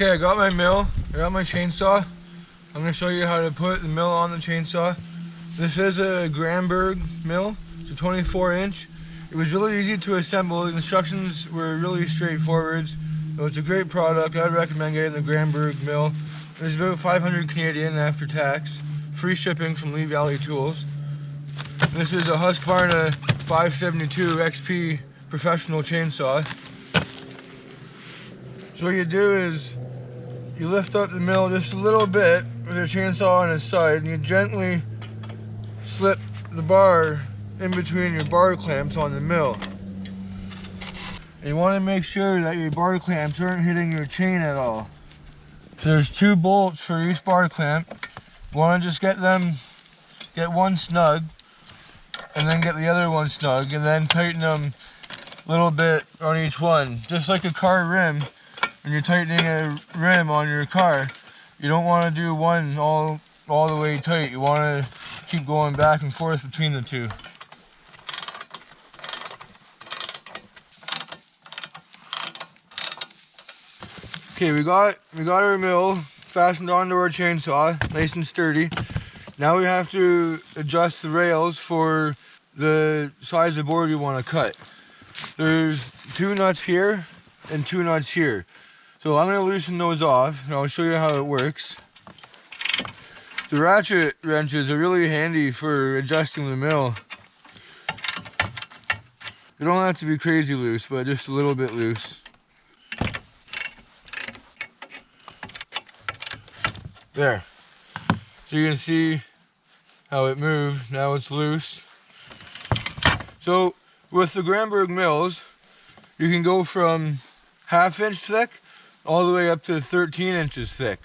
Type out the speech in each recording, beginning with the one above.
Okay, I got my mill, I got my chainsaw. I'm going to show you how to put the mill on the chainsaw. This is a Granberg mill. It's a 24-inch. It was really easy to assemble. The instructions were really straightforward. So it's a great product. I'd recommend getting the Granberg mill. It's about 500 Canadian after tax. Free shipping from Lee Valley Tools. This is a Husqvarna 572xp professional chainsaw. So what you do is you lift up the mill just a little bit with your chainsaw on its side, and you gently slip the bar in between your bar clamps on the mill. And you want to make sure that your bar clamps aren't hitting your chain at all. So there's 2 bolts for each bar clamp. You want to just get one snug, and then get the other one snug, and then tighten them a little bit on each one. Just like a car rim, when you're tightening a rim on your car, you don't want to do one all the way tight. You want to keep going back and forth between the two. Okay, we got our mill fastened onto our chainsaw, nice and sturdy. Now we have to adjust the rails for the size of board we want to cut. There's 2 nuts here and 2 nuts here. So I'm going to loosen those off, and I'll show you how it works. The ratchet wrenches are really handy for adjusting the mill. They don't have to be crazy loose, but just a little bit loose. There. So you can see how it moved. Now it's loose. So with the Granberg mills, you can go from 1/2 inch thick all the way up to 13 inches thick.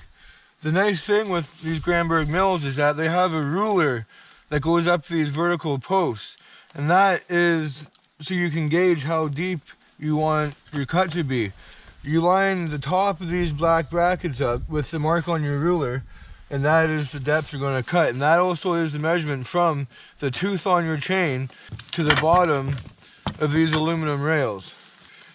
The nice thing with these Granberg mills is that they have a ruler that goes up to these vertical posts, and that is so you can gauge how deep you want your cut to be. You line the top of these black brackets up with the mark on your ruler, and that is the depth you're going to cut. And that also is the measurement from the tooth on your chain to the bottom of these aluminum rails.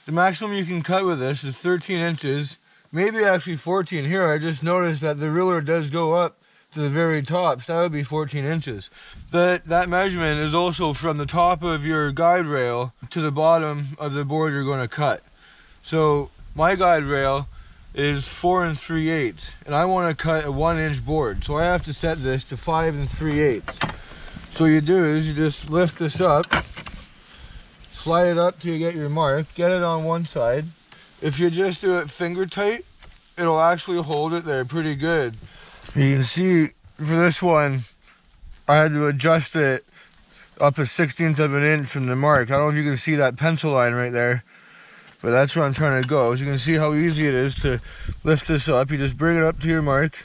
The maximum you can cut with this is 13 inches, maybe actually 14. Here I just noticed that the ruler does go up to the very top, so that would be 14 inches. That measurement is also from the top of your guide rail to the bottom of the board you're going to cut. So my guide rail is 4 3/8, and I want to cut a 1-inch board, so I have to set this to 5 3/8. So what you do is you just lift this up, slide it up till you get your mark, get it on one side. If you just do it finger tight, it'll actually hold it there pretty good. You can see for this one, I had to adjust it up 1/16 of an inch from the mark. I don't know if you can see that pencil line right there, but that's where I'm trying to go. As you can see how easy it is to lift this up. You just bring it up to your mark,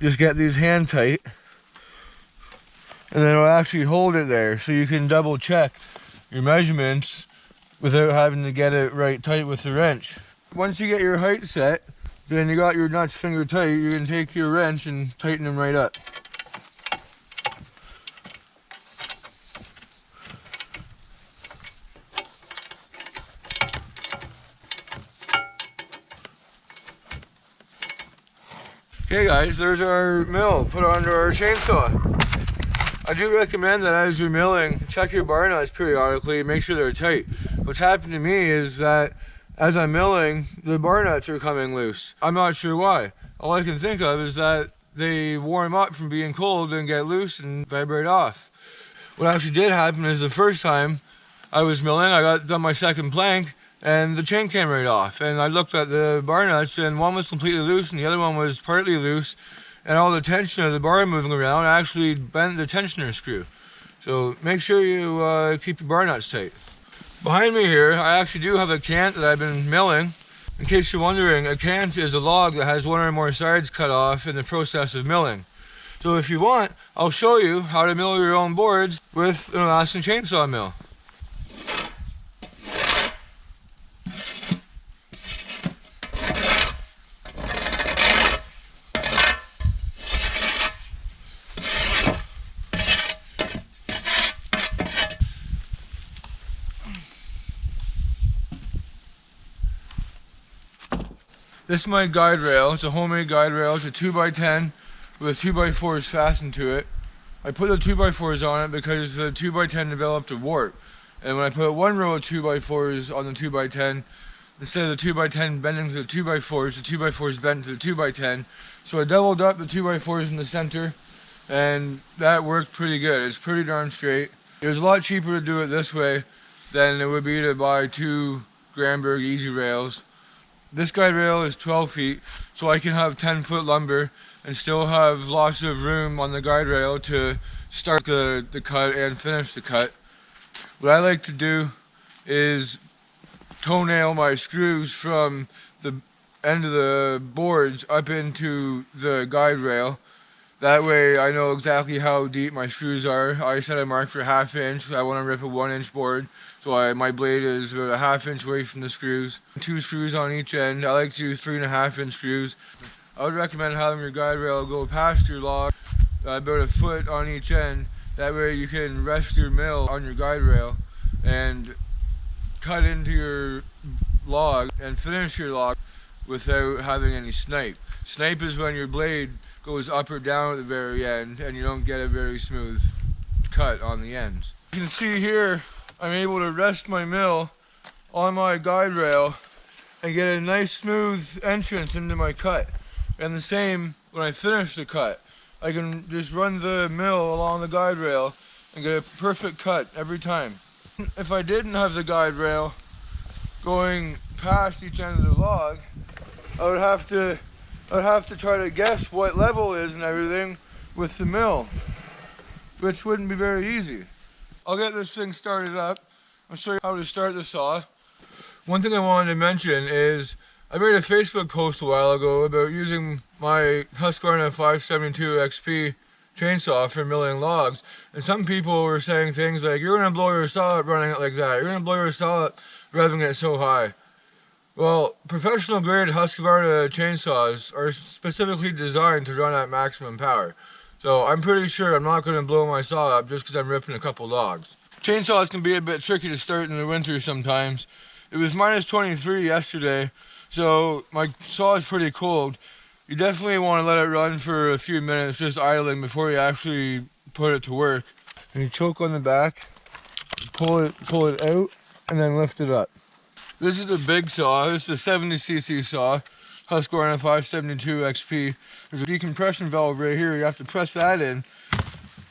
just get these hand tight, and then it'll actually hold it there, so you can double check your measurements without having to get it right tight with the wrench. Once you get your height set, then you got your nuts finger tight, you can take your wrench and tighten them right up. Okay guys, there's our mill put onto our chainsaw. I do recommend that as you're milling, check your bar nuts periodically and make sure they're tight. What's happened to me is that as I'm milling, the bar nuts are coming loose. I'm not sure why. All I can think of is that they warm up from being cold and get loose and vibrate off. What actually did happen is the first time I was milling, I got done my second plank, and the chain came right off. And I looked at the bar nuts, and one was completely loose and the other one was partly loose. And all the tension of the bar moving around actually bent the tensioner screw. So make sure you keep your bar nuts tight. Behind me here, I actually do have a cant that I've been milling. In case you're wondering, a cant is a log that has one or more sides cut off in the process of milling. So if you want, I'll show you how to mill your own boards with an Alaskan chainsaw mill. This is my guide rail. It's a homemade guide rail. It's a 2x10 with 2x4s fastened to it. I put the 2x4s on it because the 2x10 developed a warp. And when I put one row of 2x4s on the 2x10, instead of the 2x10 bending to the 2x4s, the 2x4s bent to the 2x10. So I doubled up the 2x4s in the center, and that worked pretty good. It's pretty darn straight. It was a lot cheaper to do it this way than it would be to buy two Granberg easy rails. This guide rail is 12 feet, so I can have 10-foot lumber and still have lots of room on the guide rail to start the cut and finish the cut. What I like to do is toenail my screws from the end of the boards up into the guide rail. That way I know exactly how deep my screws are. I set a mark for a 1/2 inch. I want to rip a 1-inch board, so my blade is about a 1/2 inch away from the screws. 2 screws on each end. I like to use 3.5 inch screws. I would recommend having your guide rail go past your log about a foot on each end. That way you can rest your mill on your guide rail and cut into your log and finish your log without having any snipe. Snipe is when your blade goes up or down at the very end and you don't get a very smooth cut on the ends. You can see here I'm able to rest my mill on my guide rail and get a nice smooth entrance into my cut. And the same when I finish the cut. I can just run the mill along the guide rail and get a perfect cut every time. If I didn't have the guide rail going past each end of the log, I would have to try to guess what level is and everything with the mill, which wouldn't be very easy. I'll get this thing started up. I'll show you how to start the saw. One thing I wanted to mention is I made a Facebook post a while ago about using my Husqvarna 572xp chainsaw for milling logs, and some people were saying things like, "You're going to blow your saw up running it like that. You're going to blow your saw up revving it so high." Well, professional grade Husqvarna chainsaws are specifically designed to run at maximum power. So I'm pretty sure I'm not going to blow my saw up just because I'm ripping a couple logs. Chainsaws can be a bit tricky to start in the winter sometimes. It was minus 23 yesterday, so my saw is pretty cold. You definitely want to let it run for a few minutes just idling before you actually put it to work. And you choke on the back, pull it out, and then lift it up. This is a big saw. This is a 70cc saw, Husqvarna 572xp. There's a decompression valve right here. You have to press that in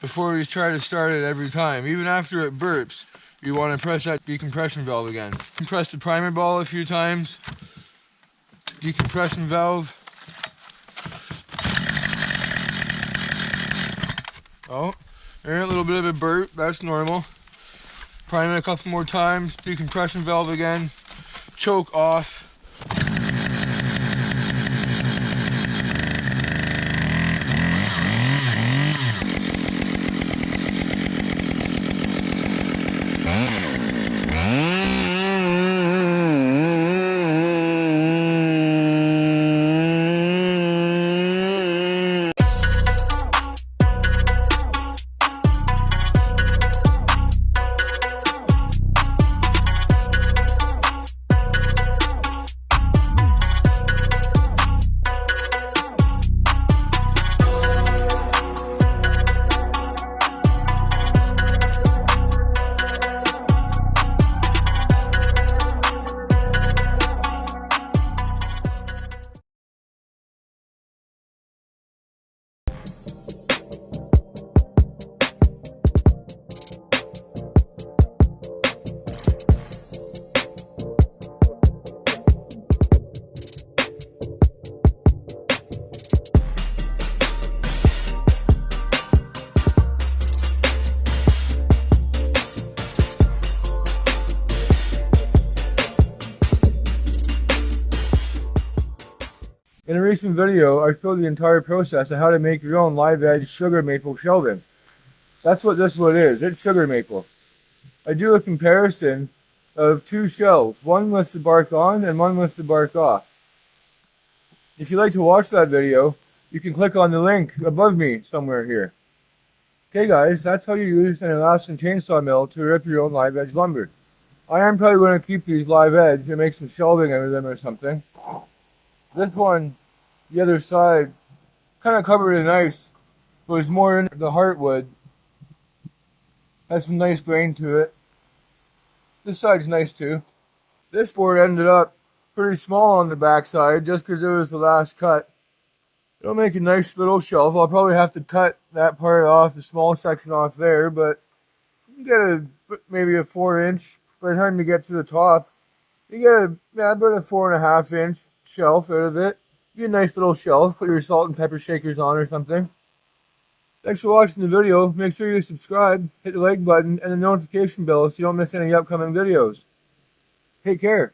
before you try to start it every time. Even after it burps, you want to press that decompression valve again. Press the primer ball a few times. Decompression valve. Oh, there's a little bit of a burp. That's normal. Prime it a couple more times. Decompression valve again. Choke off. In a recent video, I showed the entire process of how to make your own live edge sugar maple shelving. That's what this one is. It's sugar maple. I do a comparison of two shelves, one with the bark on and one with the bark off. If you'd like to watch that video, you can click on the link above me somewhere here. Okay guys, that's how you use an Alaskan chainsaw mill to rip your own live edge lumber. I am probably going to keep these live edge and make some shelving out of them or something. This one, the other side, kind of covered in ice, but it's more in the heartwood. Has some nice grain to it. This side's nice too. This board ended up pretty small on the backside just because it was the last cut. It'll make a nice little shelf. I'll probably have to cut that part off, the small section off there, but you get maybe a 4-inch by the time you get to the top. You get about a 4.5-inch shelf out of it. Be a nice little shelf. Put your salt and pepper shakers on or something. Thanks for watching the video. Make sure you subscribe, hit the like button, and the notification bell so you don't miss any upcoming videos. Take care.